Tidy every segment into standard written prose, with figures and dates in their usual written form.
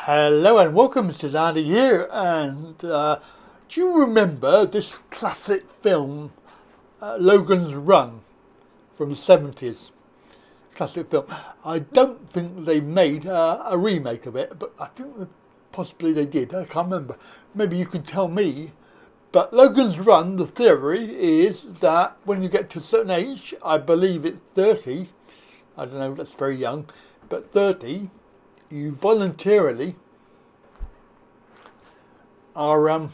Hello and welcome, Mr. Andy here, and do you remember this classic film, Logan's Run, from the 70s? Classic film. I don't think they made a remake of it, but I think that possibly they did. I can't remember. Maybe you can tell me. But Logan's Run, the theory is that when you get to a certain age, I believe it's 30, I don't know, that's very young, but 30, you voluntarily are,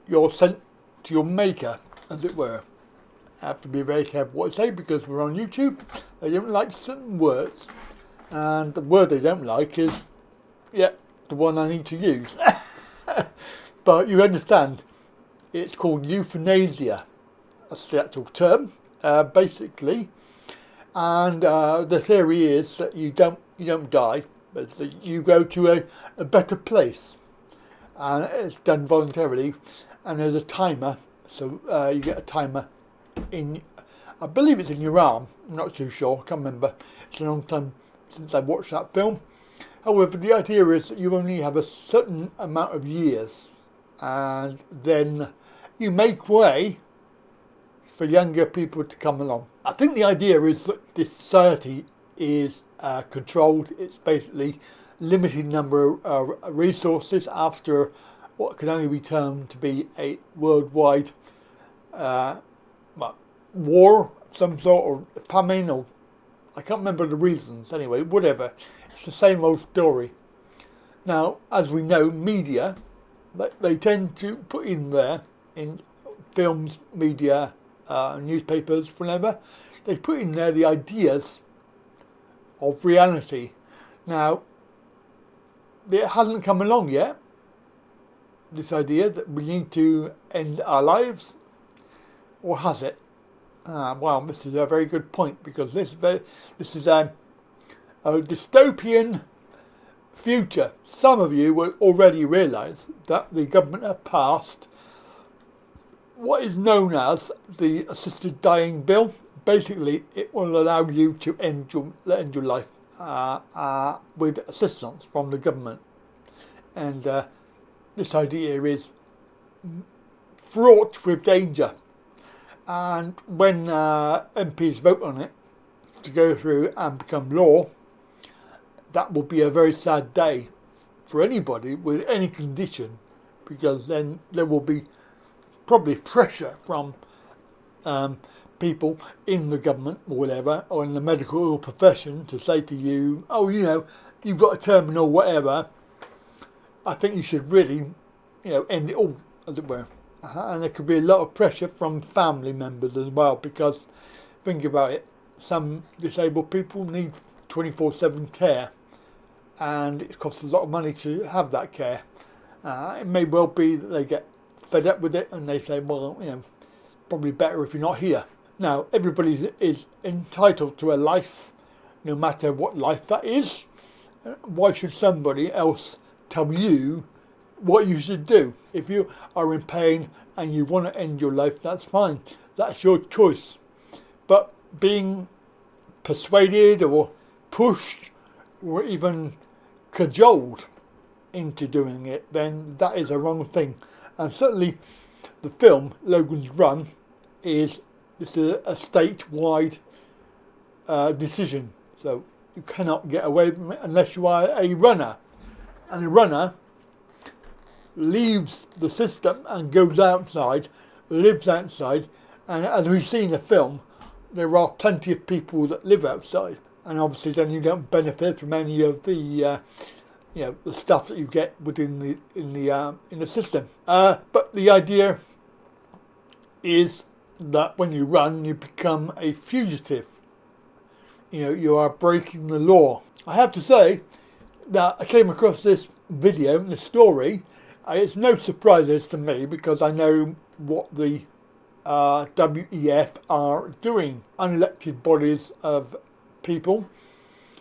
you're sent to your maker, as it were. I have to be very careful what I say because we're on YouTube. They don't like certain words, and the word they don't like is, the one I need to use. But you understand, it's called euthanasia. That's the actual term, basically. And the theory is that you don't die, but that you go to a better place, and it's done voluntarily. And there's a timer, so you get a timer in, I believe it's in your arm. I'm not too sure. I can't remember. It's a long time since I watched that film. However, the idea is that you only have a certain amount of years, and then you make way for younger people to come along. I think the idea is that this society is controlled. It's basically limited number of resources after what can only be termed to be a worldwide war of some sort, or famine, or I can't remember the reasons. Anyway, whatever. It's the same old story. Now, as we know, media, they tend to put in there, in films, media, newspapers, whatever, they put in there the ideas of reality. Now, it hasn't come along yet, this idea that we need to end our lives, or has it? Well, this is a very good point, because this is a dystopian future. Some of you will already realise that the government have passed what is known as the assisted dying bill. Basically, it will allow you to end your life with assistance from the government. And this idea is fraught with danger. And when MPs vote on it to go through and become law, that will be a very sad day for anybody with any condition, because then there will be probably pressure from people in the government or whatever, or in the medical profession, to say to you, oh, you've got a terminal, whatever, I think you should really, end it all, as it were. And there could be a lot of pressure from family members as well, because think about it, some disabled people need 24/7 care, and it costs a lot of money to have that care. It may well be that they get fed up with it and they say, well, probably better if you're not here. Now, everybody is entitled to a life, no matter what life that is. Why should somebody else tell you what you should do? If you are in pain and you want to end your life, that's fine. That's your choice. But being persuaded or pushed or even cajoled into doing it, then that is a wrong thing. And certainly the film Logan's Run is a statewide decision, so you cannot get away from it unless you are a runner. And a runner leaves the system and goes outside, lives outside, and as we see in the film, there are plenty of people that live outside, and obviously then you don't benefit from any of the the stuff that you get within the system. But the idea is that when you run, you become a fugitive. You are breaking the law. I have to say that I came across this video, this story. It's no surprises to me, because I know what the WEF are doing. Unelected bodies of people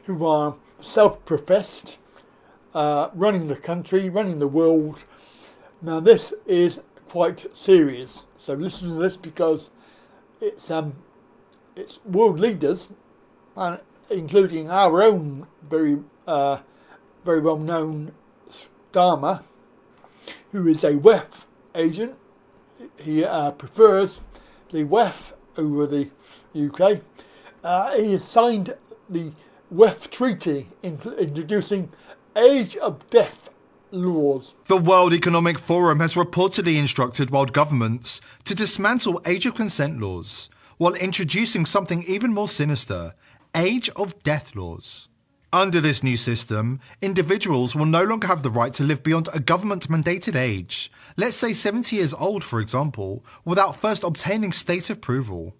who are self-professed, running the country, running the world. Now this is quite serious, so listen to this, because it's world leaders, and including our own very very well known Starmer, who is a WEF agent. He prefers the WEF over the UK. He has signed the WEF Treaty, introducing age of death laws. The World Economic Forum has reportedly instructed world governments to dismantle age of consent laws, while introducing something even more sinister, age of death laws. Under this new system, individuals will no longer have the right to live beyond a government-mandated age, let's say 70 years old for example, without first obtaining state approval.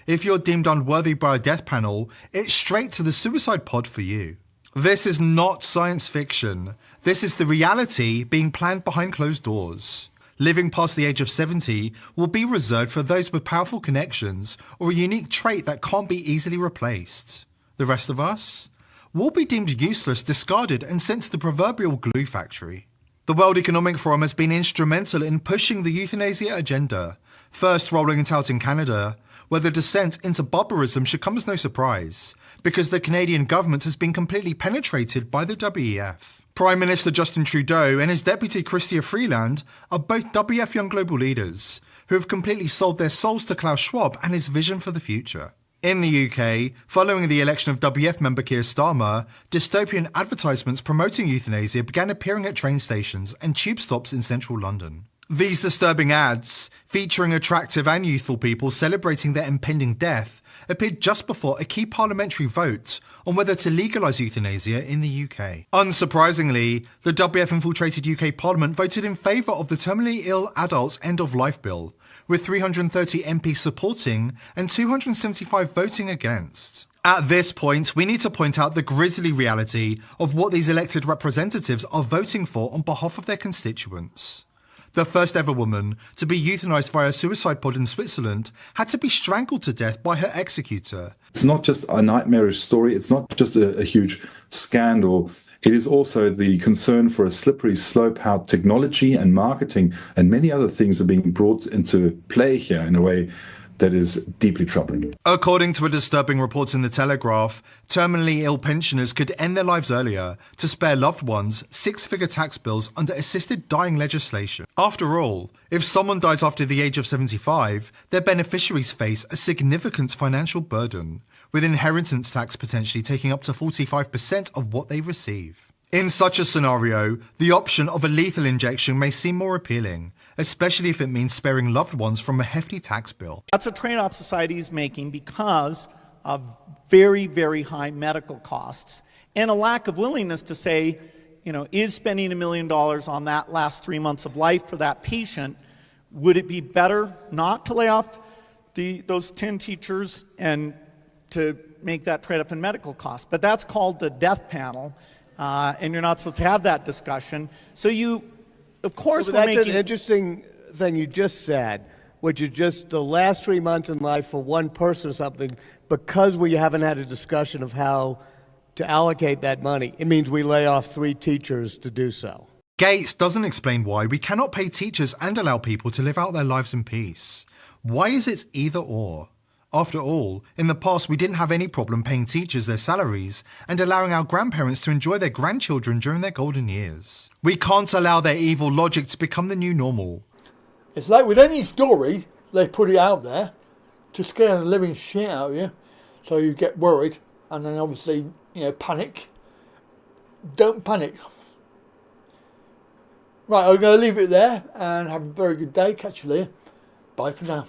If you're deemed unworthy by a death panel, it's straight to the suicide pod for you. This is not science fiction. This is the reality being planned behind closed doors. Living past the age of 70 will be reserved for those with powerful connections or a unique trait that can't be easily replaced. The rest of us? Will be deemed useless, discarded and sent to the proverbial glue factory. The World Economic Forum has been instrumental in pushing the euthanasia agenda, first rolling it out in Canada, where the descent into barbarism should come as no surprise, because the Canadian government has been completely penetrated by the WEF. Prime Minister Justin Trudeau and his deputy Chrystia Freeland are both WEF young global leaders, who have completely sold their souls to Klaus Schwab and his vision for the future. In the UK, following the election of WEF member Keir Starmer, dystopian advertisements promoting euthanasia began appearing at train stations and tube stops in central London. These disturbing ads, featuring attractive and youthful people celebrating their impending death, appeared just before a key parliamentary vote on whether to legalise euthanasia in the UK. Unsurprisingly, the WEF-infiltrated UK Parliament voted in favour of the Terminally Ill Adults End-of-Life Bill, with 330 MPs supporting and 275 voting against. At this point, we need to point out the grisly reality of what these elected representatives are voting for on behalf of their constituents. The first ever woman to be euthanized via a suicide pod in Switzerland had to be strangled to death by her executor. It's not just a nightmarish story, it's not just a huge scandal. It is also the concern for a slippery slope how technology and marketing and many other things are being brought into play here in a way that is deeply troubling. According to a disturbing report in The Telegraph, terminally ill pensioners could end their lives earlier to spare loved ones six-figure tax bills under assisted dying legislation. After all, if someone dies after the age of 75, their beneficiaries face a significant financial burden, with inheritance tax potentially taking up to 45% of what they receive. In such a scenario, the option of a lethal injection may seem more appealing, especially if it means sparing loved ones from a hefty tax bill. That's a trade-off society is making because of very, very high medical costs and a lack of willingness to say, is spending $1 million on that last 3 months of life for that patient, would it be better not to lay off those 10 teachers and to make that trade-off in medical costs? But that's called the death panel, and you're not supposed to have that discussion. So of course, well, that's an interesting thing you just said, which is just the last 3 months in life for one person or something, because we haven't had a discussion of how to allocate that money. It means we lay off 3 teachers to do so. Gates doesn't explain why we cannot pay teachers and allow people to live out their lives in peace. Why is it either or? After all, in the past we didn't have any problem paying teachers their salaries and allowing our grandparents to enjoy their grandchildren during their golden years. We can't allow their evil logic to become the new normal. It's like with any story, they put it out there to scare the living shit out of you, so you get worried and then obviously, panic. Don't panic. Right, I'm going to leave it there and have a very good day. Catch you later. Bye for now.